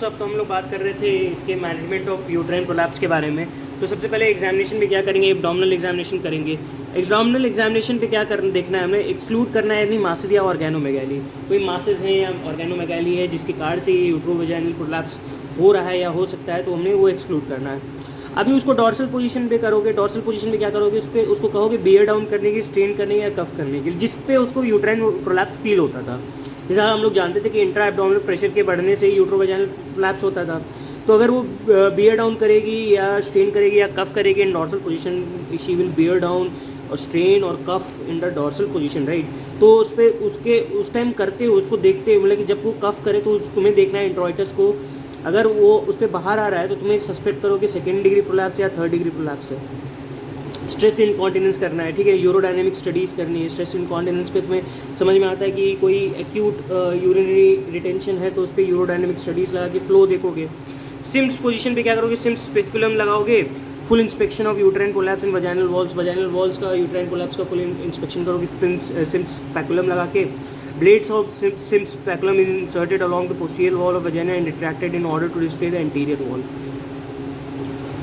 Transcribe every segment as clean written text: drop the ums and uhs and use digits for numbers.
सब तो हम लोग बात कर रहे थे इसके मैनेजमेंट ऑफ यूट्राइन प्रोलैप्स के बारे में। तो सबसे पहले एग्जामिनेशन में क्या करेंगे, एब्डोमिनल एग्जामिनेशन करेंगे। एब्डोमिनल एग्जामिनेशन पे क्या करना देखना है हमें, एक्सक्लूड करना है यानी मासेज या ऑर्गेनोमेगैली। कोई मासेज हैं या ऑर्गेनोमेगैली है जिसके कारण से ये यूट्रोवैजाइनल प्रोलैप्स हो रहा है या हो सकता है, तो हमने वो एक्सक्लूड करना है। अभी उसको डॉर्सल पोजीशन पे करोगे, डॉर्सल पोजीशन में क्या करोगे, उस पर उसको कहोगे बियर डाउन करने की, स्ट्रेन करने की या कफ करने की, जिस पे उसको यूट्राइन प्रोलैप्स फील होता था। जैसा हम लोग जानते थे कि इंट्रा एब्डोमिनल प्रेशर के बढ़ने से यूट्रोवैजाइनल प्रोलैप्स होता था। तो अगर वो बियर डाउन करेगी या स्ट्रेन करेगी या कफ करेगी in dorsal position, she will bear down और स्ट्रेन और cough in the dorsal position, right. तो उस पर उसके उस टाइम करते हुए उसको देखते हुए, मतलब कि जब वो कफ करे तो तुम्हें देखना है इंट्रोइटस को, अगर वो उस पर बाहर आ रहा है तो तुम्हें सस्पेक्ट करो कि सेकेंड डिग्री प्रोलैप्स या थर्ड डिग्री प्रोलैप्स है। स्ट्रेस इनकॉन्टिनेंस करना है, ठीक है, यूरोडायनेमिक स्टडीज़ करनी है। स्ट्रेस इनकॉन्टिनेंस पे तुम्हें समझ में आता है कि कोई एक्यूट यूरिनरी रिटेंशन है तो उस पर यूरोडायनेमिक स्टडीज़ लगा के फ्लो देखोगे। सिम्स पोजीशन पे क्या करोगे, सिम्स स्पेकुलम लगाओगे, full inspection of uterine prolapse in vaginal walls का यूट्राइन प्रोलैप्स का फुल इंस्पेक्शन करोगे सिम्स स्पेकुलम लगा के। Blades of Sims speculum is inserted along the posterior wall of vagina and retracted in order to display the anterior wall.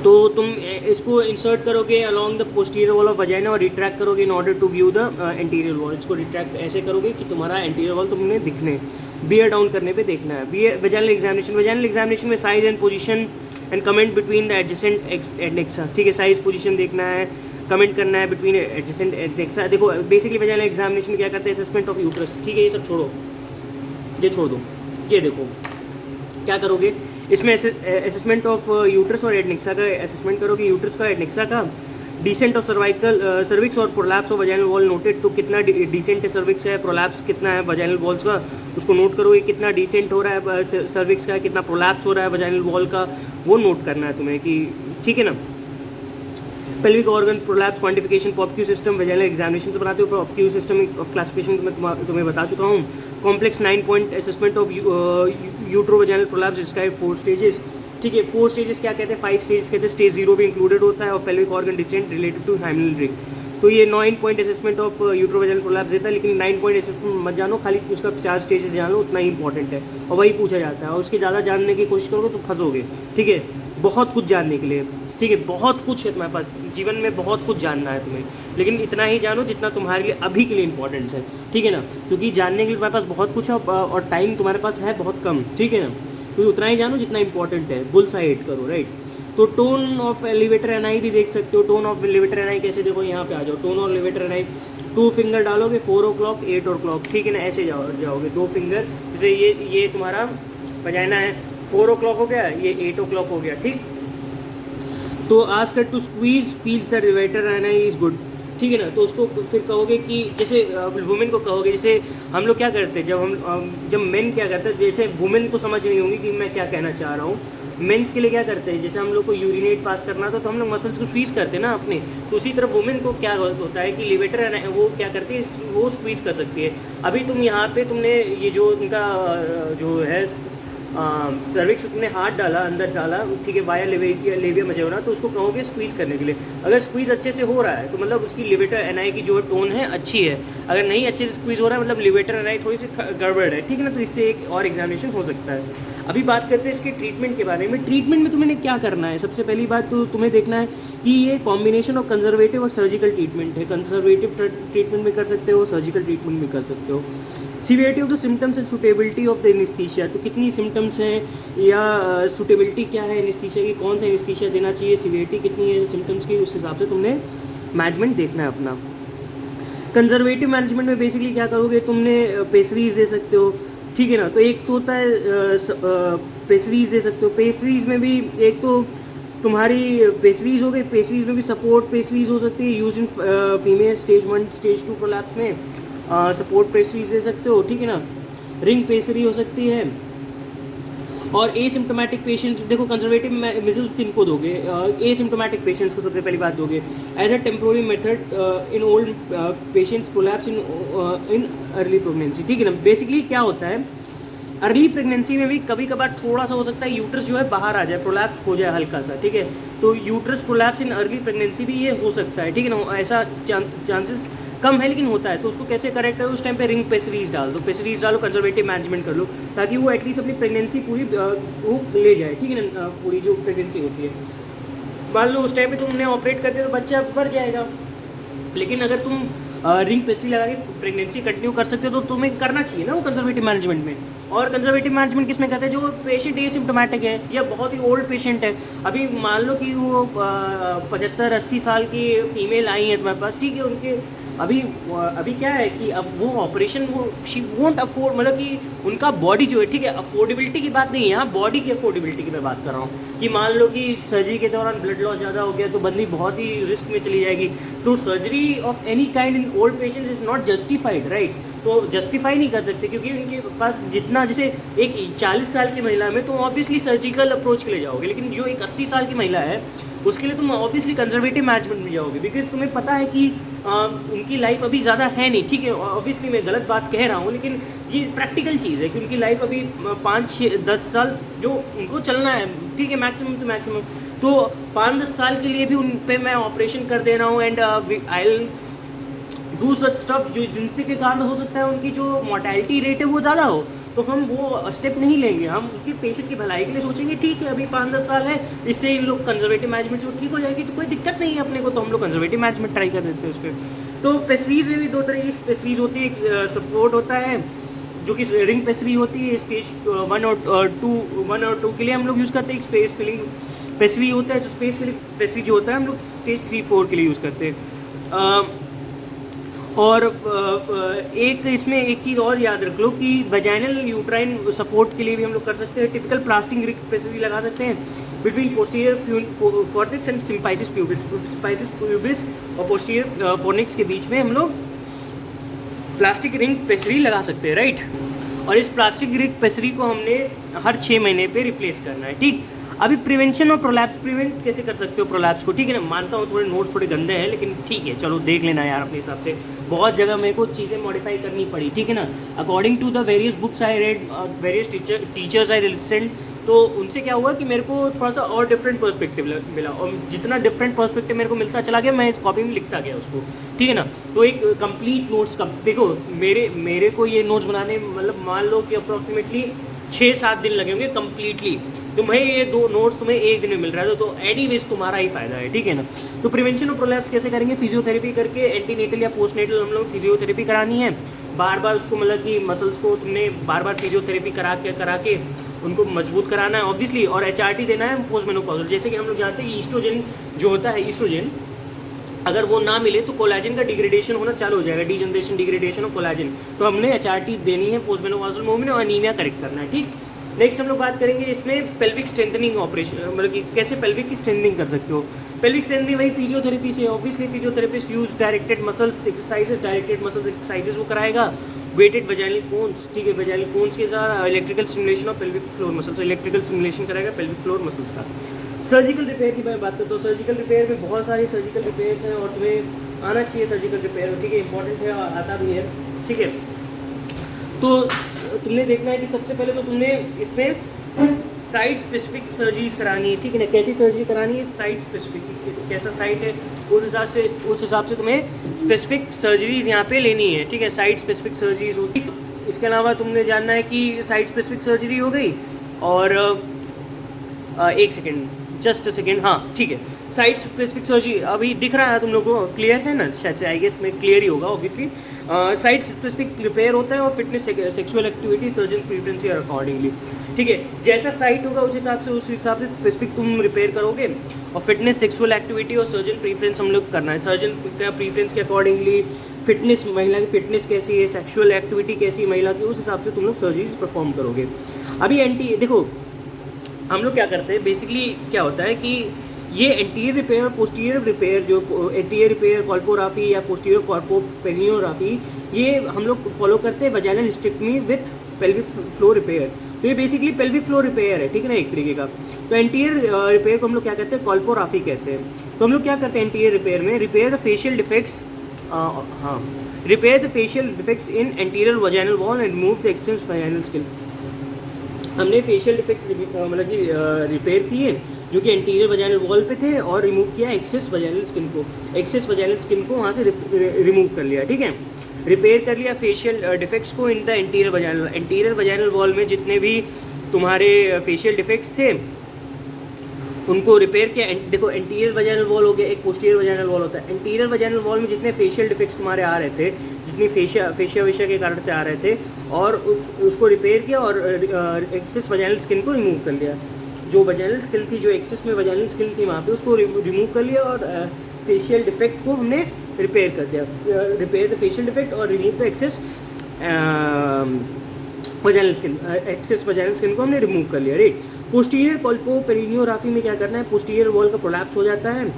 तो तुम इसको insert करोगे along the posterior wall of vagina और retract करोगे in order to view the anterior wall. इसको retract ऐसे करोगे कि तुम्हारा एंटीरियर वॉल तुमने दिखने, बियर डाउन करने पे देखना है। बियर वजाइनल एग्जामिनेशन में size and position and comment between the adjacent adnexa, ठीक है, साइज पोजीशन देखना है, कमेंट करना है बिटवीन एडजेसेंट एडनेक्सा। देखो बेसिकली वजाइनल एग्जामिनेशन में क्या करते हैं, असेसमेंट ऑफ यूट्रस, ठीक है, ये सब छोड़ो, ये छोड़ दो, ये देखो क्या करोगे इसमें असेसमेंट ऑफ यूट्रस और एडनेक्सा का असेसमेंट करोगे, यूट्रस का, एडनेक्सा का। डिसेंट ऑफ सर्वाइकल सर्विक्स और prolapse of vaginal wall noted, तो कितना डिसेंट है सर्विक्स है, प्रोलैप्स कितना है वजाइनल वॉल्स का, उसको नोट करोगे, कितना डिसेंट हो रहा है सर्विक्स का, कितना प्रोलैप्स हो रहा है वजाइनल वॉल का, वो नोट करना है तुम्हें कि ठीक है ना। Pelvic organ prolapse quantification, POPQ system vaginal examination से बनाते हो, पॉपक्यू सिस्टम ऑफ क्लासिफिकेशन मैं तुम्हें बता चुका हूँ। Complex 9 point assessment of uterovaginal prolapse describe 4 stages, ठीक है। 4 स्टेजेस क्या कहते हैं, 5 स्टेजेस कहते हैं, स्टेज 0 भी इंक्लूडेड होता है और pelvic organ descent related to hymenal ring. तो ये 9 point assessment of uterovaginal prolapse देता है, लेकिन 9 पॉइंट असेसमेंट मत जानो, खाली उसका 4 स्टेजेस जान लो, उतना ही इंपॉर्टेंट है और वही पूछा जाता है। और उसके ज़्यादा जानने की कोशिश करोगे तो फंसोगे, ठीक है। बहुत कुछ जानने के लिए, ठीक है, बहुत कुछ है तुम्हारे पास, जीवन में बहुत कुछ जानना है तुम्हें, लेकिन इतना ही जानो जितना तुम्हारे लिए अभी के लिए इंपॉर्टेंट है, ठीक है ना, क्योंकि जानने के लिए तुम्हारे पास बहुत कुछ है और टाइम तुम्हारे पास है बहुत कम, ठीक है ना, तो उतना ही जानो जितना इंपॉर्टेंट है, बुल साइड करो, राइट। तो टोन ऑफ एलिवेटर एनआई भी देख सकते हो। टोन ऑफ एलिवेटर एनआई कैसे, देखो यहाँ पे आ जाओ, tone of elevator ani 2 finger डालोगे, 4 o'clock 8 o'clock, ठीक है ना, ऐसे जाओगे 2 फिंगर, जैसे ये तुम्हारा वजाइना है, 4 o'clock हो गया, ये 8 o'clock हो गया, ठीक। तो ask to squeeze feels the elevator ani is good, ठीक है ना। तो उसको फिर कहोगे कि जैसे वुमेन को कहोगे, जैसे हम लोग क्या करते हैं जब मेन क्या करते हैं, जैसे वुमेन को समझ नहीं होगी कि मैं क्या कहना चाह रहा हूँ। मेंस के लिए क्या करते हैं, जैसे हम लोग को यूरिनेट पास करना था तो हम लोग मसल्स को स्क्वीज करते हैं ना अपने, तो उसी तरह वुमेन को क्या होता है कि लिवेटर है वो क्या करती है, वो स्क्वीज कर सकती है। अभी तुम यहाँ पे तुमने ये जो उनका जो है सर्विक्स तुमने हाथ डाला, अंदर डाला, ठीक है, वाया लेविया मजेवरा, तो उसको कहोगे स्क्वीज़ करने के लिए। अगर स्क्वीज़ अच्छे से हो रहा है तो मतलब उसकी लिवेटर एनआई की जो टोन है अच्छी है, अगर नहीं अच्छे से स्क्वीज़ हो रहा है मतलब लिवेटर एनआई थोड़ी सी गड़बड़ है, ठीक है ना। तो इससे एक और एग्जामिनेशन हो सकता है। अभी बात करते हैं इसके ट्रीटमेंट के बारे में। ट्रीटमेंट में तुम्हें क्या करना है, सबसे पहली बात तो तुम्हें देखना है कि ये कॉम्बिनेशन ऑफ कंजर्वेटिव और सर्जिकल ट्रीटमेंट है। कंजर्वेटिव ट्रीटमेंट भी कर सकते हो, सर्जिकल ट्रीटमेंट भी कर सकते हो। Severity of the symptoms and suitability of the anaesthesia, तो कितनी सिम्टम्स हैं या सुटेबिलिटी क्या है एनेस्थीसिया की, कौन सा एनेस्थीसिया देना चाहिए, सीवियरिटी कितनी है सिम्टम्स की, उस हिसाब से तुमने मैनेजमेंट देखना है अपना। कंजर्वेटिव मैनेजमेंट में बेसिकली क्या करोगे, तुमने पेसरीज दे सकते हो, ठीक है ना। तो एक तो होता है पेसरीज दे सकते हो, पेसरीज में भी एक तो तुम्हारी पेसरीज हो गई, पेसरीज में भी सपोर्ट पेसरीज हो सकती है, use in female stage 1 stage 2 prolapse में सपोर्ट पेसरीज दे सकते हो, ठीक है ना। रिंग पेसरी हो सकती है। और एसिम्टोमेटिक पेशेंट्स, देखो कंजर्वेटिव मेजर्स किनको दोगे, एसिम्टोमेटिक पेशेंट्स को सबसे पहली बात दोगे as a temporary method in old patients prolapse in early pregnancy, ठीक है ना। बेसिकली क्या होता है, अर्ली प्रेगनेंसी में भी कभी कभार थोड़ा सा हो सकता है यूट्रस जो है बाहर आ जाए, प्रोलैप्स हो जाए हल्का सा, ठीक है। तो uterus prolapse in early pregnancy भी ये हो सकता है, ठीक है ना, ऐसा चांसेस कम है लेकिन होता है, तो उसको कैसे करेक्ट करो, उस टाइम पे रिंग पेसरीज डाल दो, पेसरीज डालो, कंजर्वेटिव मैनेजमेंट कर लो, ताकि वो एटलीस्ट अपनी प्रेगनेंसी पूरी वो ले जाए, ठीक है ना, पूरी जो प्रेगनेंसी होती है। मान लो उस टाइम पे तुमने ऑपरेट करते हो तो बच्चा बढ़ जाएगा, लेकिन अगर तुम रिंग पेसरी लगा के प्रेगनेंसी कंटिन्यू कर सकते हो तो तुम्हें करना चाहिए ना वो कंजर्वेटिव मैनेजमेट में। और कंजर्वेटिव मैनेजमेंट किस में करते हैं, जो पेशेंट एसिम्प्टोमेटिक है या बहुत ही ओल्ड पेशेंट है, अभी मान लो कि वो 75-80 साल की फीमेल आई है तुम्हारे पास, ठीक है, उनके अभी क्या है कि अब वो ऑपरेशन वो शी वोंट अफोर्ड, मतलब कि उनका बॉडी जो है, ठीक है, अफोर्डेबिलिटी की बात नहीं है यहाँ, बॉडी की अफोर्डेबिलिटी की मैं बात कर रहा हूँ कि मान लो कि सर्जरी के दौरान ब्लड लॉस ज़्यादा हो गया तो बंदी बहुत ही रिस्क में चली जाएगी, तो surgery of any kind in old patients is not justified, right. तो जस्टिफाई नहीं कर सकते क्योंकि उनके पास जितना, जैसे एक 40 साल की महिला में तो ऑब्वियसली सर्जिकल अप्रोच के लिए जाओगे, लेकिन जो एक 80 साल की महिला है उसके लिए तुम ऑब्वियसली कंजर्वेटिव मैनेजमेंट में जाओगे, बिकॉज तुम्हें पता है कि उनकी लाइफ अभी ज़्यादा है नहीं, ठीक है, ऑब्वियसली मैं गलत बात कह रहा हूँ लेकिन ये प्रैक्टिकल चीज़ है कि उनकी लाइफ अभी 5-6-10 साल जो उनको चलना है, ठीक है, मैक्सिमम टू मैक्सिमम, तो 5-10 साल के लिए भी उन पे मैं ऑपरेशन कर दे रहा हूँ and I will do such stuff जो जिनसे के कारण हो सकता है उनकी जो मोर्टेलिटी रेट है वो ज़्यादा हो, तो हम वो स्टेप नहीं लेंगे, हम उनके पेशेंट की भलाई के लिए सोचेंगे, ठीक है अभी 5-10 साल है, इससे इन लोग कंजर्वेटिव मैनेजमेंट से ठीक हो जाएगी तो कोई दिक्कत नहीं है अपने को, तो हम लोग कंजर्वेटिव मैनेजमेंट ट्राई कर देते हैं उस पर। तो पेसरीज में भी 2 तरह की पेसरीज होती है, एक सपोर्ट होता है जो कि रिंग पेसरी होती है, स्टेज 1 और 2 के लिए हम लोग यूज़ करते हैं, एक स्पेस फिलिंग पेसरी होता है, जो स्पेस फिलिंग पेसरी जो होता है हम लोग स्टेज 3-4 के लिए यूज़ करते हैं। और एक इसमें एक चीज़ और याद रख लो कि वजाइनल यूट्राइन सपोर्ट के लिए भी हम लोग कर सकते हैं, टिपिकल प्लास्टिक रिंग पेसरी लगा सकते हैं between posterior fornix and symphysis pubis और पोस्टीरियर फॉर्निक्स के बीच में हम लोग प्लास्टिक रिंग पेसरी लगा सकते हैं, राइट। और इस प्लास्टिक रिंग पेसरी को हमने हर 6 महीने पे रिप्लेस करना है, ठीक। अभी प्रिवेंशन और प्रोलैप्स, प्रिवेंट कैसे कर सकते हो प्रोलैप्स को, ठीक है ना, मानता हूँ थोड़े नोट्स थोड़े गंदे हैं लेकिन ठीक है, चलो देख लेना यार अपने हिसाब से, बहुत जगह मेरे को चीज़ें मॉडिफाई करनी पड़ी, ठीक है ना, according to the various books I read, various teachers I listened, तो उनसे क्या हुआ कि मेरे को थोड़ा सा और डिफरेंट पर्सपेक्टिव मिला, और जितना डिफरेंट पर्सपेक्टिव मेरे को मिलता चला गया मैं इस कॉपी में लिखता गया उसको, ठीक है ना। तो एक कंप्लीट नोट्स का देखो, मेरे को ये नोट्स बनाने मतलब मान लो कि अप्रॉक्सीमेटली 6-7 दिन लगे होंगे कम्प्लीटली, तुम्हें ये 2 नोट्स तुम्हें एक दिन में मिल रहा है तो एनीवेज तुम्हारा ही फायदा है, ठीक है ना। तो प्रिवेंशन ऑफ प्रोलैप्स कैसे करेंगे, फिजियोथेरेपी करके, एंटीनेटल या पोस्टनेटल हम लोग फिजियोथेरेपी करानी है, बार बार उसको मतलब कि मसल्स को तुमने बार बार फिजियोथेरेपी करा के उनको मजबूत कराना है ऑब्वियसली, और HRT देना है पोस्ट मेनोपॉजल, जैसे कि हम लोग जानते हैं ईस्ट्रोजन जो होता है, ईस्ट्रोजन अगर वो ना मिले तो कोलाजन का डिग्रेडेशन होना चालू हो जाएगा, डीजनरेशन डिग्रेडेशन ऑफ कोलाजन, तो हमने HRT देनी है पोस्ट मेनोपॉजल मूवमेंट और अनीमिया करेक्ट करना है, ठीक। नेक्स्ट हम लोग बात करेंगे इसमें पेल्विक स्ट्रेंथनिंग ऑपरेशन, मतलब कि कैसे पेल्विक की स्ट्रेंथनिंग कर सकते हो। पेल्विक स्ट्रेंथनिंग वही फिजियोथेरेपी से, obviously physiotherapist use directed muscles exercises, directed muscles exercises वो कराएगा, वेटेड वजाइनल कोन्स, ठीक है, वजाइनल कोन्स के साथ electrical stimulation of pelvic floor muscles, electrical stimulation कराएगा पेल्विक फ्लोर मसल्स का। सर्जिकल रिपेयर की मैं बात करता हूँ, सर्जिकल रिपेयर में बहुत सारे सर्जिकल रिपेयर्स हैं और तुम्हें आना चाहिए सर्जिकल रिपेयर, ठीक है, इंपॉर्टेंट है और आता भी है, ठीक है। तो तुमने देखना है कि सबसे पहले तो तुमने इसमें साइट स्पेसिफिक सर्जरीज करानी है, ठीक है ना, कैसी सर्जरी करानी है, साइट स्पेसिफिक, कैसा साइट है उस हिसाब से तुम्हें स्पेसिफिक सर्जरीज यहाँ पे लेनी है, ठीक है, साइट स्पेसिफिक सर्जरीज होती है। इसके अलावा तुमने जानना है कि साइट स्पेसिफिक सर्जरी हो गई, और एक सेकेंड, जस्ट अ सेकेंड, हाँ ठीक है, साइट स्पेसिफिक सर्जरी अभी दिख रहा है तुम लोग को, क्लियर है ना, शायद से आई गेस में क्लियर ही होगा ऑब्वियसली। साइट स्पेसिफिक रिपेयर होता है और fitness sexual activity surgeon preference accordingly, ठीक है, जैसा साइट होगा उस हिसाब से स्पेसिफिक तुम रिपेयर करोगे, और फिटनेस सेक्सुअल एक्टिविटी और सर्जन प्रेफरेंस हम लोग करना है, सर्जन का प्रेफरेंस के अकॉर्डिंगली फिटनेस, महिला की फिटनेस कैसी है, सेक्सुअल एक्टिविटी कैसी है महिला की, उस हिसाब से तुम लोग सर्जरीज परफॉर्म करोगे। अभी देखो हम लोग क्या करते हैं, बेसिकली क्या होता है कि ये एंटीरियर रिपेयर और पोस्टीरियर रिपेयर, जो एंटीरियर रिपेयर कॉल्पोग्राफी या पोस्टीरियर कॉर्पोपेनियोग्राफी, ये हम लोग फॉलो करते हैं vaginal hysterectomy with pelvic floor repair, तो ये बेसिकली पेल्विक फ्लोर रिपेयर है, ठीक है ना, एक तरीके का। तो एंटीरियर रिपेयर को हम लोग क्या कहते हैं, कॉल्पोग्राफी कहते हैं। तो हम लोग क्या करते हैं एंटीरियर रिपेयर में, repair the facial defects, repair the facial defects in anterior vaginal wall and remove the expanse vaginal skin. हमने फेशियल डिफेक्ट्स मतलब कि रिपेयर किए जो कि एंटीरियर वजाइनल वॉल पे थे, और रिमूव किया एक्सेस वजाइनल स्किन को, एक्सेस वजाइनल स्किन को वहाँ से रिमूव कर लिया, ठीक है। रिपेयर कर लिया फेशियल डिफेक्ट्स को in the anterior vaginal wall में जितने भी तुम्हारे फेशियल डिफेक्ट्स थे उनको रिपेयर किया। देखो एंटीरियर वजाइनल वॉल हो गया, एक पोस्टीरियर वजाइनल वॉल होता है। एंटीरियर वजाइनल वॉल में जितने फेशियल डिफेक्ट्स तुम्हारे आ रहे थे, जितनी फेशिया वेशिया के कारण से आ रहे थे, और उसको रिपेयर किया और एक्सेस वजाइनल स्किन को रिमूव कर लिया। जो वजाइनल स्किन थी, जो एक्सेस में वजाइनल स्किन थी वहाँ पे, उसको रिमूव कर लिया और फेशियल डिफेक्ट को हमने रिपेयर कर दिया। रिपेयर द फेशियल डिफेक्ट और remove the excess vaginal skin, excess vaginal skin को हमने रिमूव कर लिया, राइट। पोस्टीरियर कॉल्पोपेरिनियोग्राफी में क्या करना है, पोस्टीरियर वॉल का प्रोलैप्स हो जाता है,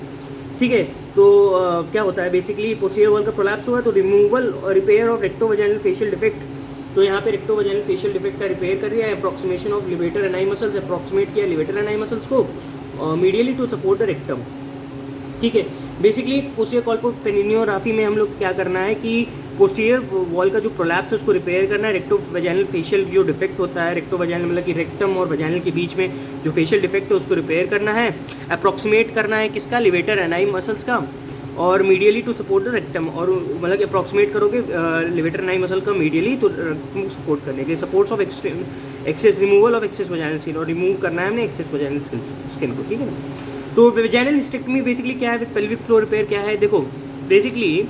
ठीक है। तो क्या होता है बेसिकली, पोस्टीरियर वॉल का प्रोलैप्स हुआ तो रिमूवल और repair of recto vaginal fascial defect. तो यहाँ पे रेक्टो वजाइनल फेशियल डिफेक्ट का रिपेयर कर दिया है। Approximation of levator ani muscles, approximate किया लिवेटर एनाई मसल्स को medially to support the rectum, ठीक है। बेसिकली पोस्टीरियर कॉल्पोपेरिनियोग्राफी में हम लोग क्या करना है कि पोस्टीरियर वॉल का जो प्रोलैप्स है उसको रिपेयर करना है। रेक्टो वजाइनल फेशियल जो डिफेक्ट होता है, रेक्टो वजाइनल मतलब कि रेक्टम और वजाइनल के बीच में जो फेशियल डिफेक्ट है उसको रिपेयर करना है। अप्रॉक्सीमेट करना है किसका, लिवेटर एनाई मसल्स का, और medially to support the rectum, और मतलब कि अप्रॉक्सीमेट करोगे लिवेटर एनाई मसल का मीडियली तो सपोर्ट करने के लिए। Supports of excess, removal of excess vaginal skin, और रिमूव करना है हमने एक्सेस वजाइनल स्किन को, ठीक है ना। तो वजाइनल हिस्टेक्टमी बेसिकली क्या है, विद पेल्विक फ्लोर रिपेयर क्या है, देखो बेसिकली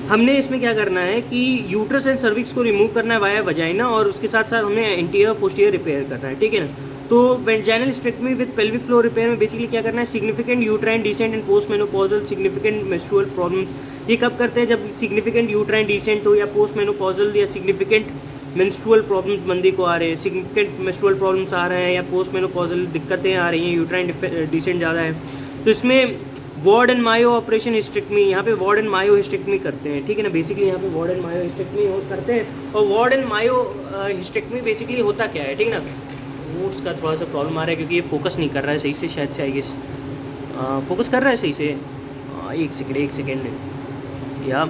हमने इसमें क्या करना है कि यूट्रस एंड सर्विक्स को रिमूव करना है वाया वजाइना, और उसके साथ साथ हमें एंटीरियर पोस्टीरियर रिपेयर करना है, ठीक है ना। तो vaginal hysterectomy with pelvic floor repair में बेसिकली क्या करना है, significant uterine descent and post menopausal significant menstrual problems. ये कब करते हैं, जब सिग्निफिकेंट यूट्राइन डिसेंट हो, या पोस्ट मेनोपॉजल या सिग्निफिकेंट मेंस्ट्रुअल प्रॉब्लम्स बंदी को आ रहे हैं, सिग्निफिकेंट मेंस्ट्रुअल प्रॉब्लम्स आ रहे हैं, या पोस्ट मेनोपॉजल दिक्कतें आ रही हैं, यूट्राइन डिसेंट ज़्यादा है, तो इसमें Ward and Mayo operation hysterectomy, यहाँ पे वार्ड एंड मायो हिस्टेक्टमी करते हैं, ठीक है ना। बेसिकली यहाँ पे वार्ड एंड मायो हिस्टेक्मी करते हैं। और Ward and Mayo hysterectomy basically होता क्या है, ठीक है ना। नोट्स का थोड़ा सा प्रॉब्लम आ रहा है क्योंकि ये फोकस नहीं कर रहा है सही से, शायद से आई गेस फोकस कर रहा है सही से। एक सेकेंड या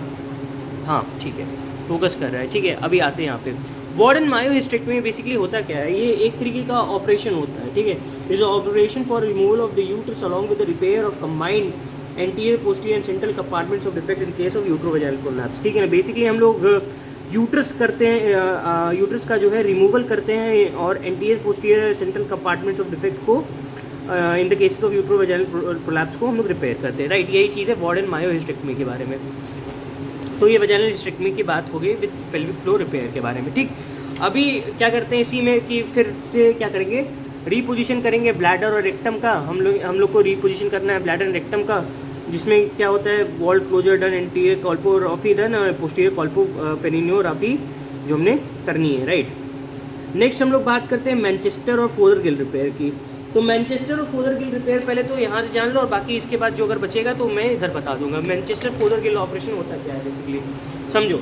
हाँ ठीक है, फोकस कर रहा है, ठीक है। अभी आते हैं यहाँ पे। Ward and Mayo hysterectomy basically होता क्या है, ये एक तरीके का ऑपरेशन होता है, ठीक है। Is operation for removal of the uterus along with the repair of combined anterior posterior and central compartments of defect in case of uterovaginal prolapse, ठीक है ना। बेसिकली हम लोग यूट्रस करते हैं, यूट्रस का जो है रिमूवल करते हैं, और anterior posterior central compartments of defect को in the cases of uterovaginal prolapse को हम लोग रिपेयर करते हैं, राइट। यही चीज़ है वार्ड एंड मायो हिस्टेक्टमी के बारे में। तो ये वजाइनल हिस्टेक्टमी की बात हो गई विद पेल्विक फ्लोर रिपेयर के बारे में, ठीक। अभी क्या करते हैं इसी में कि फिर से क्या करेंगे, रीपोजिशन करेंगे ब्लैडर और रेक्टम का। हम लोग को रीपोजिशन करना है ब्लैडर एंड रेक्टम का, जिसमें क्या होता है, wall closure done, anterior colporrhaphy done, और पोस्टीरियर कॉल्पोपेरिनियोग्राफी जो हमने करनी है, राइट। नेक्स्ट हम लोग बात करते हैं मैनचेस्टर और फोदरगिल रिपेयर की। तो मैनचेस्टर और फोदरगिल रिपेयर पहले तो यहाँ से जान लो, और बाकी इसके बाद जो अगर बचेगा तो मैं इधर बता दूंगा। मैनचेस्टर फोदरगिल ऑपरेशन होता क्या है बेसिकली, समझो।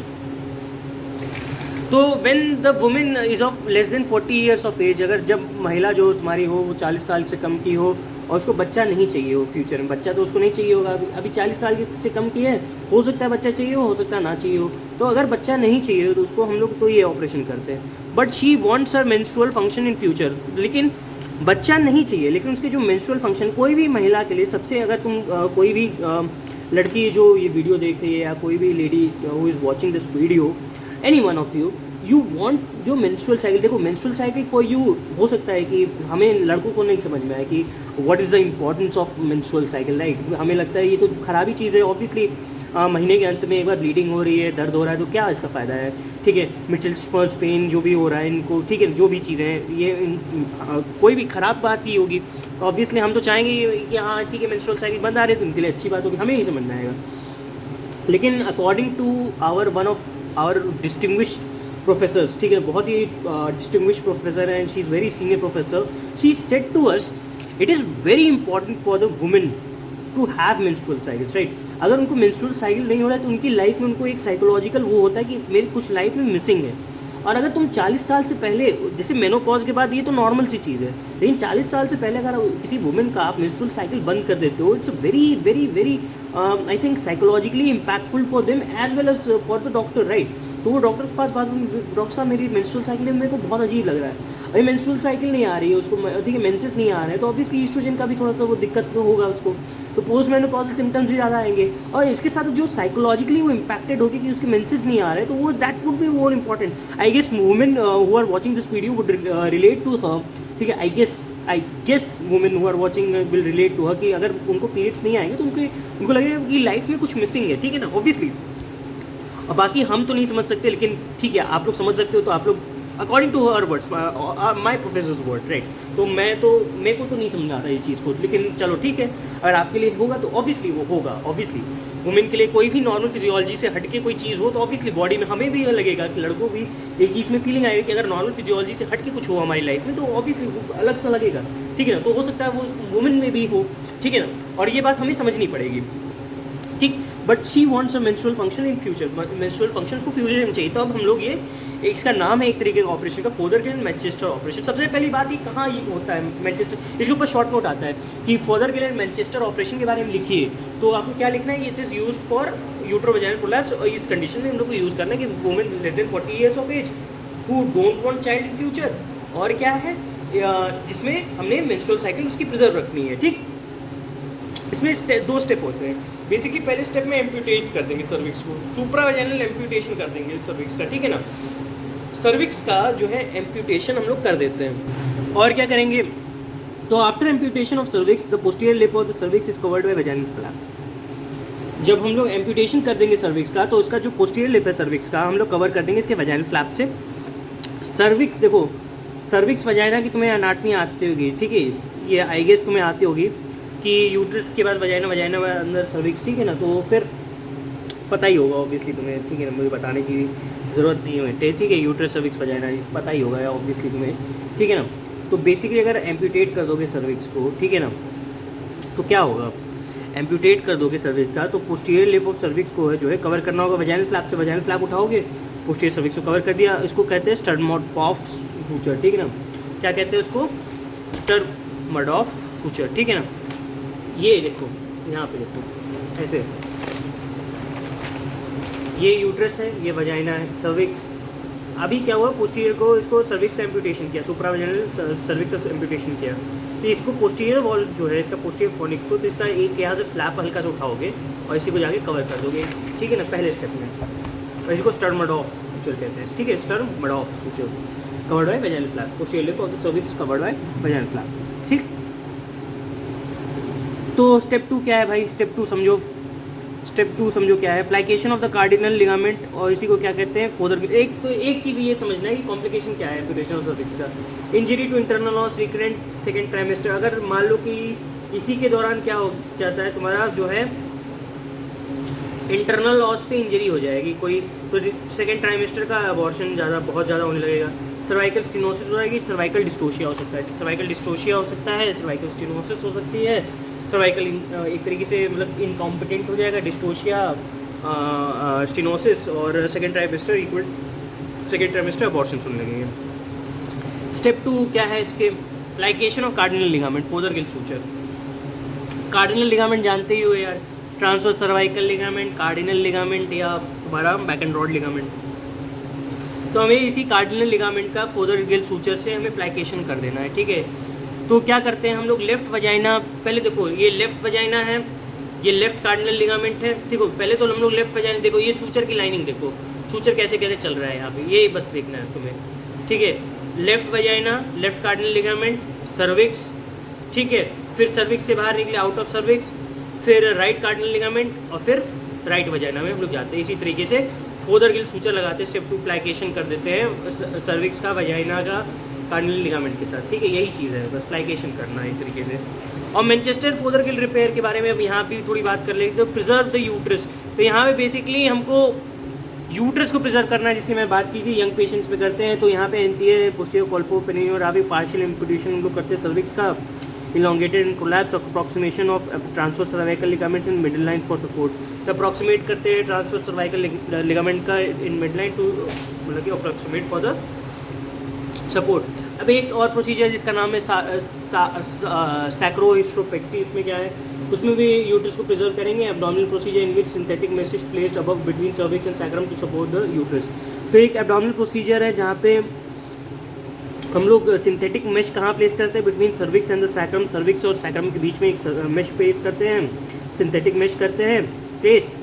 तो when the women is of less than 40 years of age, अगर जब महिला जो तुम्हारी हो वो 40 साल से कम की हो, और उसको बच्चा नहीं चाहिए हो फ्यूचर में, बच्चा तो उसको नहीं चाहिए होगा, अभी 40 साल से कम की है, हो सकता है बच्चा चाहिए हो सकता है ना चाहिए हो। तो अगर बच्चा नहीं चाहिए हो तो उसको हम लोग तो ये ऑपरेशन करते हैं। But she wants her menstrual function in future, लेकिन बच्चा नहीं चाहिए, लेकिन उसके जो मेंस्ट्रुअल फंक्शन, कोई भी महिला के लिए सबसे, अगर तुम कोई भी लड़की जो ये वीडियो देख रही है, या कोई भी lady who is watching this video, any one of you want जो मेंस्ट्रुअल साइकिल, देखो मेंस्ट्रुअल साइकिल फॉर यू हो सकता है कि हमें लड़कों को नहीं समझ में आए कि what is the importance of menstrual cycle, right. हमें लगता है ये तो खराबी चीज़ है, ऑब्वियसली महीने के अंत में एक बार ब्लीडिंग हो रही है, दर्द हो रहा है, तो क्या इसका फ़ायदा है, ठीक है। मिडल स्पर्स पेन जो भी हो रहा है इनको, ठीक है, जो भी चीज़ें हैं ये कोई भी ख़राब बात ही होगी, तो ऑब्वियसली हम तो चाहेंगे कि हाँ ठीक है मेंस्ट्रुअल साइकिल बंद आ रही है तो उनके लिए अच्छी बात होगी, हमें ही समझ में आएगा। लेकिन according to one of our distinguished professors, ठीक है, बहुत ही डिस्टिंग्विश्ड प्रोफेसर हैं, she is very senior professor, she said to us it is very important for the women to have menstrual cycles, right. अगर उनको मेंस्ट्रुअल साइकिल नहीं हो रहा है तो उनकी लाइफ में उनको एक साइकोलॉजिकल वो होता है कि मेरी कुछ लाइफ में मिसिंग है। और अगर तुम 40 साल से पहले, जैसे मेनोपॉज के बाद ये तो नॉर्मल सी चीज़ है, लेकिन 40 साल से पहले अगर किसी वुमेन का आप मेंस्ट्रुअल साइकिल बंद कर देते हो, it's very very very I think psychologically impactful for them as well as for the doctor, right. तो वो डॉक्टर के पास बात, डॉक्टर साहब मेरी मेंस्ट्रुअल साइकिल मेरे को बहुत अजीब लग रहा है, अभी मेंस्ट्रुअल साइकिल नहीं आ रही है उसको, ठीक है मेंसेस नहीं आ रहे हैं, तो ऑब्वियसली ईस्ट्रोजन का भी थोड़ा सा वो दिक्कत तो होगा उसको, तो पोस्ट मेनोपॉजल सिम्टम्स भी ज़्यादा आएंगे, और इसके साथ जो साइकोलॉजिकली वो इम्पैक्टेड होगी कि उसके मेंसेस नहीं आ रहे, तो वो that would be more important. I guess women who are watching this video would relate to her, ठीक है। I guess women who are watching will relate to her कि अगर उनको पीरियड्स नहीं आएंगे तो उनको लगेगा कि लाइफ में कुछ मिसिंग है, ठीक है ना, ऑब्वियसली। और बाकी हम तो नहीं समझ सकते, लेकिन ठीक है आप लोग समझ सकते हो, तो आप लोग according to her words, my professor's word, right. तो मेरे को तो नहीं समझ आता ये चीज़ को, लेकिन चलो ठीक है, अगर आपके लिए होगा तो ऑब्वियसली वो होगा। ऑब्वियसली वुमेन के लिए कोई भी नॉर्मल फिजियोलॉजी से हटके कोई चीज़ हो तो ऑब्वियसली बॉडी में हमें भी लगेगा कि लड़कों भी एक चीज़ में फीलिंग आएगी कि अगर नॉर्मल फिजियोलॉजी से हटके कुछ हो हमारी लाइफ में तो ऑब्वियसली अलग सा लगेगा, ठीक है ना। तो हो सकता है वो वुमेन में भी हो, ठीक है ना, और ये बात हमें समझनी पड़ेगी, ठीक। But she wants a menstrual function in future, menstrual function को फ्यूचर में चाहिए, तो अब हम लोग ये इसका नाम है एक तरीके का ऑपरेशन का फोदरगिल-मैनचेस्टर ऑपरेशन। सबसे पहली बात ये कहाँ ये होता है मैनचेस्टर, इसके ऊपर शॉर्ट नोट आता है कि फोदरगिल-मैनचेस्टर ऑपरेशन के बारे में लिखिए, तो आपको क्या लिखना है, it is used for uterovaginal prolapse, और इस कंडीशन में हम लोग को यूज़ करना है कि women less than 40 years of age who don't want child in future, और क्या है जिसमें हमने मेंस्ट्रुअल साइकिल उसकी प्रिजर्व रखनी है, ठीक। इसमें दो स्टेप होते हैं बेसिकली। पहले स्टेप में एम्प्यूटेट कर देंगे सर्विक्स को, सुप्रावेजाइनल एम्प्यूटेशन कर देंगे सर्विक्स का, ठीक है ना। सर्विक्स का जो है एम्प्यूटेशन हम लोग कर देते हैं, और क्या करेंगे, तो after amputation of cervix the posterior lip of the cervix is covered by vaginal flap. जब हम लोग एम्प्यूटेशन कर देंगे सर्विक्स का, तो उसका जो पोस्टीरियर लिप है सर्विक्स का हम लोग कवर कर देंगे इसके वैजाइनल फ्लैप से। सर्विक्स देखो, सर्विक्स वजाइना की तुम्हें अनाटमी आती होगी, ठीक है, ये आई गेस तुम्हें आती होगी कि यूट्रस के बाद वजाइना अंदर सर्विक्स, ठीक है ना, तो फिर पता ही होगा ऑब्वियसली तुम्हें, ठीक है ना, मुझे बताने की ज़रूरत नहीं है, ठीक है, यूट्रस सर्विक्स वजाइना पता ही होगा ऑब्वियसली तुम्हें, ठीक है ना। तो बेसिकली अगर एम्प्यूटेट कर दोगे सर्विक्स को, ठीक है ना, तो क्या होगा, एम्प्यूटेट कर दोगे सर्विक्स का, तो पोस्टीरियर लिप ऑफ सर्विक्स को जो है कवर करना होगा वजाइनल फ्लैप से, वजाइनल फ्लैप उठाओगे, पोस्टीरियर सर्विक्स को कवर कर दिया, इसको कहते हैं स्टर्मोडॉफ सूचर, ठीक है ना। क्या कहते हैं उसको, स्टर्मोडॉफ सूचर, ठीक है ना। ये देखो यहाँ पे देखो ऐसे, ये यूट्रस है, ये वजाइना है, सर्विक्स। अभी क्या हुआ, पोस्टीरियर को इसको सर्विक्स का एम्प्यूटेशन किया, सुप्रावेजाइनल सर्विक्स का एम्प्यूटेशन किया, तो इसको पोस्टीरियर वॉल जो है इसका पोस्टीरियर फोनिक्स को, तो इसका एक यहाँ से फ्लैप हल्का से उठाओगे और इसी को जाके कवर कर दोगे, ठीक है ना, पहले स्टेप में। और इसको स्टर्मोडॉफ सूचर कहते हैं, ठीक है, Sturmdorf suture covered by vaginal flap, posterior lip of the cervix covered by vaginal flap, ठीक। तो स्टेप 2 क्या है भाई, स्टेप 2 समझो, स्टेप 2 समझो क्या है, प्लाइकेशन ऑफ द कार्डिनल लिगामेंट, और इसी को क्या कहते हैं फोदरगिल। एक चीज़ ये समझना है कि कॉम्प्लिकेशन क्या है एम्प्यूटेशन ऑफ सर्विक्स का। Injury to internal os recurrent second trimester, अगर मान लो कि इसी के दौरान क्या हो जाता है तुम्हारा जो है इंटरनल ऑस पे इंजरी हो जाएगी कोई, तो सेकेंड ट्राइमेस्टर का अबॉर्शन बहुत ज़्यादा होने लगेगा, सर्वाइकल स्टेनोसिस हो जाएगी, सर्वाइकल डिस्टोशिया हो सकता है, सर्वाइकल डिस्टोशिया हो सकता है, सर्वाइकल स्टेनोसिस हो सकती है, सर्वाइकल एक तरीके से मतलब इनकॉम्पिटेंट हो जाएगा, डिस्टोशिया, स्टेनोसिस, और सेकेंड ट्राइमेस्टर अबॉर्शन होने लगेंगे। स्टेप 2 क्या है इसके, plication of cardinal ligament, Fothergill suture. Cardinal ligament जानते ही हो यार, transverse cervical ligament, cardinal ligament, या तुम्हारा बैक एंड रॉड लिगामेंट। तो हमें इसी कार्डिनल लिगामेंट का फोदरगिल सूचर से हमें प्लाइकेशन कर देना है, ठीक है। तो क्या करते हैं हम लोग, लेफ्ट वजाइना, पहले देखो ये लेफ्ट वजाइना है, ये लेफ्ट कार्डिनल लिगामेंट है, देखो पहले तो हम लोग लेफ्ट वजाइना, देखो ये सूचर की लाइनिंग देखो, सूचर कैसे कैसे चल रहा है यहाँ पे, ये बस देखना है तुम्हें, ठीक है। Left vagina, left cardinal ligament, cervix, ठीक है, फिर सर्विक्स से बाहर निकले आउट ऑफ सर्विक्स, फिर राइट कार्डिनल लिगामेंट, और फिर राइट वजाइना में हम लोग जाते हैं। इसी तरीके से फोदरगिल सूचर लगाते हैं, स्टेप 2 प्लाइकेशन कर देते हैं सर्विक्स का, वजाइना का, कार्डिनल लिगामेंट के साथ, ठीक है, यही चीज़ है, बस प्लाइकेशन करना है एक तरीके से। और मैनचेस्टर फोदरगिल रिपेयर के बारे में अब यहाँ भी थोड़ी बात कर लेंगे, तो प्रिजर्व द यूट्रस, तो यहाँ पे बेसिकली हमको यूट्रस को प्रिजर्व करना है, जिसकी मैं बात की थी यंग पेशेंट्स में करते हैं, तो यहाँ पे एंटीरियर पोस्टीरियर कोल्पोपेनियल और अभी पार्शियल एम्प्यूटेशन हम लोग करते हैं सर्विक्स का, elongated and collapse of approximation of transverse cervical ligaments in middle line for support, तो अप्रॉक्सीमेट करते हैं ट्रांसवर्स सर्वाइकल लिगामेंट का इन मिड लाइन टू, मतलब कि अप्रॉक्सीमेट फॉर द सपोर्ट। अब एक और प्रोसीजर जिसका नाम है सैक्रोहिस्ट्रोपेक्सी, इसमें क्या है, उसमें भी यूट्रस को प्रिजर्व करेंगे, abdominal procedure in which synthetic mesh is placed above between cervix and sacrum to support the uterus. तो एक एब्डोमिनल प्रोसीजर है जहाँ पे हम लोग सिंथेटिक मेश कहाँ प्लेस करते हैं, between cervix and the sacrum, cervix और सैक्रम के बीच में एक मेश प्लेस करते हैं, सिंथेटिक मेश करते हैं प्लेस,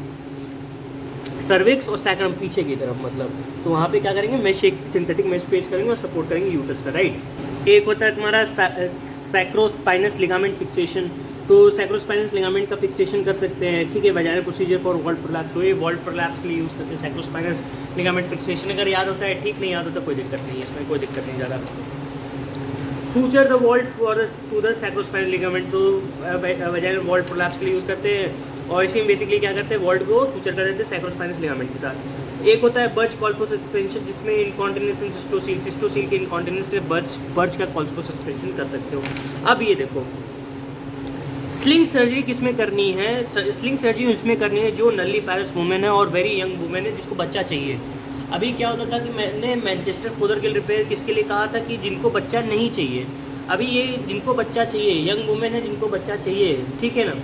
सर्विक्स और सैक्रम पीछे की तरफ मतलब। तो वहाँ पे क्या करेंगे, मेश, एक सिंथेटिक मेश प्लेस करेंगे और सपोर्ट करेंगे यूट्रस का, राइट। एक होता है तुम्हारा सैक्रोस्पाइनस लिगामेंट फिक्सेशन। तो सैक्रोस्पाइनस लिगामेंट का फिक्सेशन कर सकते हैं, ठीक है, vaginal procedure for vault prolapse. वो ये वॉल्ट प्रोलैप्स के लिए यूज़ करते हैं सैक्रोस्पाइनस लिगामेंट फिक्सेशन। अगर याद होता है ठीक, नहीं याद होता कोई दिक्कत नहीं है, इसमें कोई दिक्कत नहीं ज़्यादा। Suture the vault for to the sacrospinal ligament, तो वजाइनल वॉल्ट प्रोलैप्स के लिए यूज़ करते हैं। और इसी में बेसिकली क्या करते हैं, वॉल्ट को सूचर कर देते हैं सैक्रोस्पाइनस लिगामेंट के साथ। एक होता है बर्च कॉल्पो सस्पेंशन, जिसमें इनकॉन्टिनेंस इन सिस्टोसील, सिस्टोसील के इनकॉन्टिनेंस के बर्च का कॉल्पो सस्पेंशन कर सकते हो। अब ये देखो, स्लिंग सर्जरी किसमें करनी है, स्लिंग सर्जरी उसमें करनी है जो नली पैरस वुमेन है और वेरी यंग वुमेन है जिसको बच्चा चाहिए। अभी क्या होता था कि मैंने मैनचेस्टर फोदर के रिपेयर किसके लिए कहा था कि जिनको बच्चा नहीं चाहिए। अभी ये जिनको बच्चा चाहिए, यंग वुमेन है जिनको बच्चा चाहिए, ठीक है ना।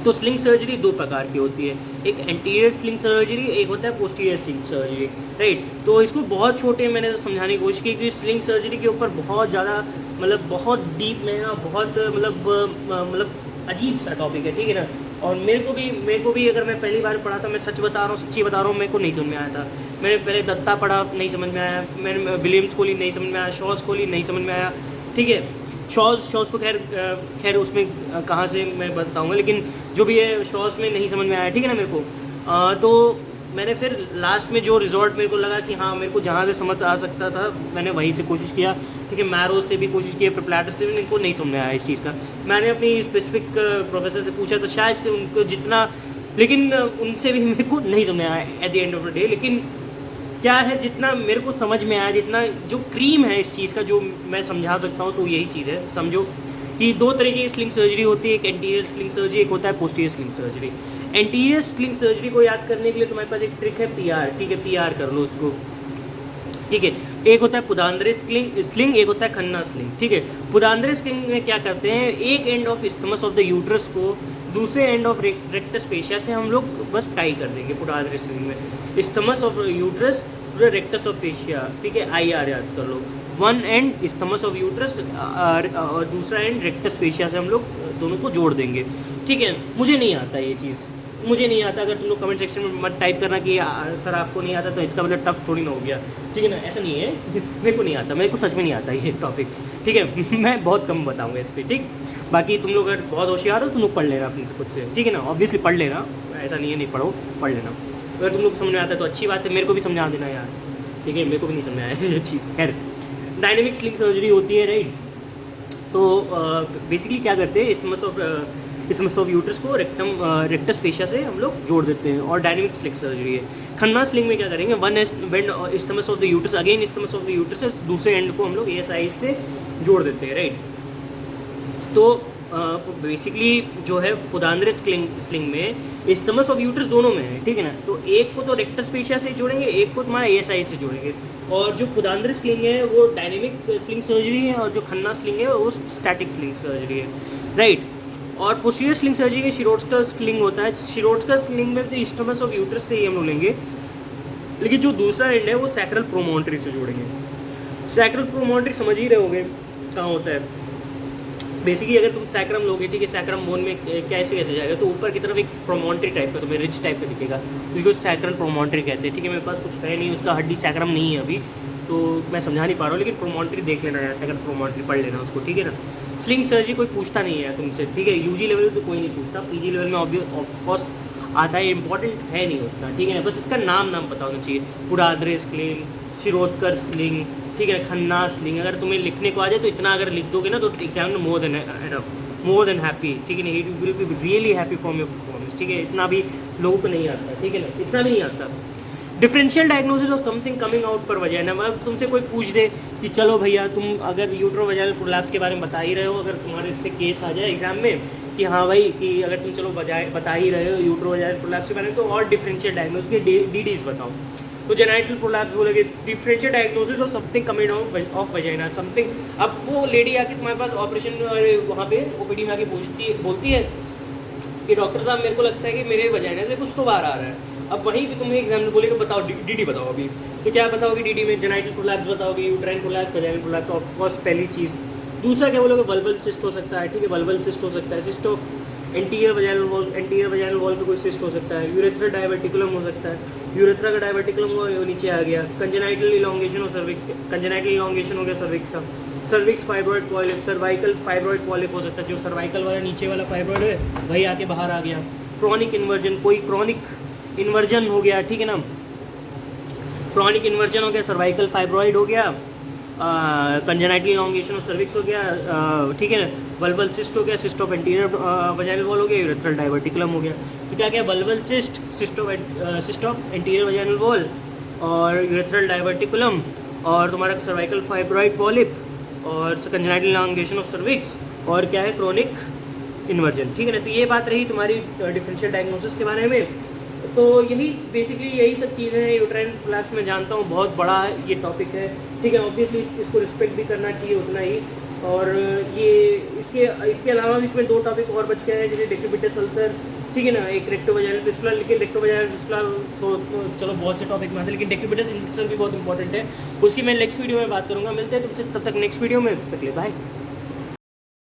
तो स्लिंग सर्जरी दो प्रकार की होती है, एक एंटीरियर स्लिंग सर्जरी, एक होता है पोस्टीरियर स्लिंग सर्जरी, राइट। तो इसको बहुत छोटे मैंने समझाने की कोशिश की कि स्लिंग सर्जरी के ऊपर बहुत ज़्यादा मतलब बहुत डीप में ना, बहुत मतलब अजीब सा टॉपिक है, ठीक है ना। और मेरे को भी अगर मैं पहली बार पढ़ा था, मैं सच्ची बता रहा हूँ, मेरे को नहीं समझ में आया था। मैंने पहले दत्ता पढ़ा, नहीं समझ में आया, मैंने विलियम्स कोहली नहीं समझ में आया, शॉज कोहली नहीं समझ में आया, ठीक है। शॉज तो खैर उसमें कहाँ से मैं बताऊँगा, लेकिन जो भी है शॉज में नहीं समझ में आया, ठीक है ना मेरे को। तो मैंने फिर लास्ट में जो रिजॉर्ट मेरे को लगा कि हाँ मेरे को जहाँ से समझ आ सकता था मैंने वहीं से कोशिश किया, ठीक है। मैरो से भी कोशिश की, प्लेटो से भी, इनको नहीं समझ में आया इस चीज़ का। मैंने अपनी स्पेसिफिक प्रोफेसर से पूछा तो शायद से उनको जितना, लेकिन उनसे भी मेरे को नहीं समझ में आया at the end of the day. लेकिन क्या है, जितना मेरे को समझ में आया, जितना जो क्रीम है इस चीज़ का जो मैं समझा सकता हूँ, तो यही चीज़ है। समझो कि दो तरीके की स्लिंग सर्जरी होती है, एक एंटीरियर स्लिंग सर्जरी, एक होता है posterior sling surgery. Anterior sling surgery को याद करने के लिए तुम्हारे पास एक ट्रिक है, पीआर, ठीक है, पीआर कर लो उसको, ठीक है। एक होता है पुदांद्रे स्लिंग, एक होता है खन्ना स्लिंग, ठीक है। पुदांद्रे स्लिंग में क्या करते हैं, एक end of isthmus of the uterus को दूसरे एंड ऑफ रेक्टस फेशिया से हम लोग बस टाई कर देंगे। पुदांद्रे स्लिंग में isthmus of uterus rectus of fascia, ठीक है, आईआर याद कर लो। One end isthmus of uterus और दूसरा एंड रेक्टस फेशिया से हम लोग दोनों को जोड़ देंगे, ठीक है। मुझे नहीं आता ये चीज़, मुझे नहीं आता। अगर तुम लोग कमेंट सेक्शन में मत टाइप करना कि सर आपको नहीं आता, तो इसका मतलब टफ थोड़ी ना हो गया, ठीक है ना। ऐसा नहीं है, मेरे को नहीं आता, मेरे को सच में नहीं आता ये टॉपिक, ठीक है। मैं बहुत कम बताऊँगा इस पर, ठीक। बाकी तुम लोग अगर बहुत होशियार हो तुम लोग पढ़ लेना अपने खुद से, ठीक है ना। ऑब्वियसली पढ़ लेना, ऐसा नहीं है नहीं पढ़ो, पढ़ लेना। अगर तुम लोग समझ में आता है तो अच्छी बात है, मेरे को भी समझा देना यार, ठीक है। मेरे को भी नहीं समझ में आया ये चीज़। खैर, डायनेमिक स्लिंग सर्जरी होती है, राइट। तो बेसिकली क्या करते हैं, इस्थमस ऑफ यूट्रस को रेक्टस फेशिया से हम लोग जोड़ देते हैं, और डायनेमिक स्लिंग सर्जरी है। खन्ना स्लिंग में क्या करेंगे, one end isthmus of the uterus, again isthmus of the uterus से दूसरे एंड को हम लोग एएसआई से जोड़ देते हैं, राइट। तो बेसिकली जो है पुदांद्रे स्लिंग में इस्थमस ऑफ यूट्रस दोनों में है, ठीक है ना। तो एक को तो रेक्टस फेशिया से जोड़ेंगे, एक को तुम्हारा एएसआई से जोड़ेंगे। और जो पुदांद्रे स्लिंग है वो डायनेमिक स्लिंग सर्जरी है, और जो खन्ना स्लिंग है वो स्टैटिक स्लिंग सर्जरी है, राइट। और पोस्टीरियर स्लिंग सर्जरी के शिरोडस्कर स्लिंग होता है। शिरोडस्कर स्लिंग में तो इस्थमस ऑफ यूट्रस से ही हम लोग लेंगे, लेकिन जो दूसरा एंड है वो सैक्रल प्रोमोन्ट्री से जोड़ेंगे। सैक्रल प्रोमोन्ट्री समझ ही रहे होगे कहाँ होता है। बेसिकली अगर तुम सैक्रम लोगे, ठीक है, सैक्रम बोन में कैसे जाएगा, तो ऊपर की तरफ एक प्रोमोन्ट्री टाइप का, तुम्हें रिच टाइप का दिखेगा, क्योंकि सैक्रल प्रोमोन्ट्री कहते हैं, ठीक है। मेरे पास कुछ है नहीं, उसका हड्डी सैक्रम नहीं है अभी, तो मैं समझा नहीं पा रहा हूँ, लेकिन प्रोमोन्ट्री देख लेना है, सैक्रल प्रोमोन्ट्री पढ़ लेना उसको, ठीक है ना। स्लिंग सर्जरी कोई पूछता नहीं है तुमसे, ठीक है। यूजी लेवल पे कोई नहीं पूछता, पीजी लेवल में ऑफकोर्स आता है, इंपॉर्टेंट है नहीं उतना, ठीक है ना। बस इसका नाम पता होना चाहिए, पुदांद्रे स्लिंग, शिरोडस्कर स्लिंग, ठीक है, खन्ना स्लिंग। अगर तुम्हें लिखने को आ जाए तो इतना अगर लिख दोगे ना तो एग्जाम में more than enough, more than happy, ठीक है ना। He will be really happy for your performance, ठीक है। इतना भी लोगों को नहीं आता, ठीक है ना, इतना भी नहीं आता। Differential diagnosis of something coming out पर वजाइना, मतलब तुमसे कोई पूछ दे कि चलो भैया तुम अगर यूट्रोवजाइनल प्रोलैप्स के बारे में बता ही रहे हो, अगर तुम्हारे इससे केस आ जाए एग्जाम में कि हाँ भाई कि अगर तुम चलो बता ही रहे हो यूट्रोवजाइनल प्रोलैप्स के बारे में, तो और डिफरेंशियल डायग्नोसिस के डीडीज बताओ। तो जेनाइटल प्रोलैप्स बोलोगे, differential diagnosis of something coming out of vagina something. अब वो लेडी आके तुम्हारे पास ऑपरेशन वहाँ पे ओपीडी में आके बोलती है कि डॉक्टर साहब मेरे को लगता है कि मेरे वजाइना से कुछ तो बाहर आ रहा है। अब वहीं पे तुम्हें एग्जामिनर बोलेगा बताओ डीडी बताओ अभी, तो क्या बताओगे डीडी में? जेनाइटल प्रोलैप्स बताओगे, uterine prolapse, vaginal prolapse, of course पहली चीज़। दूसरा क्या बोलोगे? बल्बल सिस्ट हो सकता है, ठीक है, बल्बल सिस्ट हो सकता है, cyst of anterior vaginal wall पे कोई सिस्ट हो सकता है, यूरेथ्रा डायवर्टिकुलम हो सकता है, यूरेथ्रा का डायवर्टिकुलम वो नीचे आ गया, कंजेनाइटल इलॉन्गेशन हो सर्विक्स, कंजेनाइटल इलॉन्गेशन हो गया सर्विक्स का, cervix fibroid polyp, cervical fibroid polyp हो सकता है, जो सर्वाइकल वाला नीचे वाला फाइब्रॉइड है वही आके बाहर आ गया, क्रॉनिक इन्वर्जन, कोई क्रॉनिक इन्वर्जन हो गया, ठीक है ना, क्रॉनिक इन्वर्जन हो गया, सर्वाइकल फाइब्रॉइड हो गया, कंजेनाइटल इलॉन्गेशन ऑफ सर्विक्स हो गया, ठीक है ना, बल्बल सिस्ट हो गया, cyst of anterior vaginal wall हो गया, यूरेथ्रल डायवर्टिकुलम हो गया। तो क्या क्या? बल्बल cyst, cyst of anterior vaginal wall और यूरेथ्रल डायवर्टिकुलम, और तुम्हारा सर्वाइकल फाइब्रॉइड पॉलिप, और कंजेनाइटल इलॉन्गेशन ऑफ सर्विक्स, और क्या है? क्रॉनिक इन्वर्जन, ठीक है ना। तो ये बात रही तुम्हारी डिफरेंशियल डायग्नोसिस के बारे में। तो यही बेसिकली यही सब चीज़ें हैं। यूट्राइन प्रोलैप्स में जानता हूँ बहुत बड़ा ये टॉपिक है, ठीक है, ऑब्वियसली इसको रिस्पेक्ट भी करना चाहिए उतना ही। और ये इसके अलावा भी इसमें 2 टॉपिक और बच गए हैं, जैसे डेक्यूबिटस अल्सर, ठीक है ना, एक रेक्टोवजाइनल फिस्टुला, लेकिन रेक्टोवजाइनल फिस्टुला तो चलो बहुत से टॉपिक में आते हैं, लेकिन डेक्यूबिटस अल्सर भी बहुत इंपॉर्टेंट है, उसकी मैं नेक्स्ट वीडियो में बात करूँगा। मिलते हैं तुमसे तब तक नेक्स्ट वीडियो में, तक ले बाय।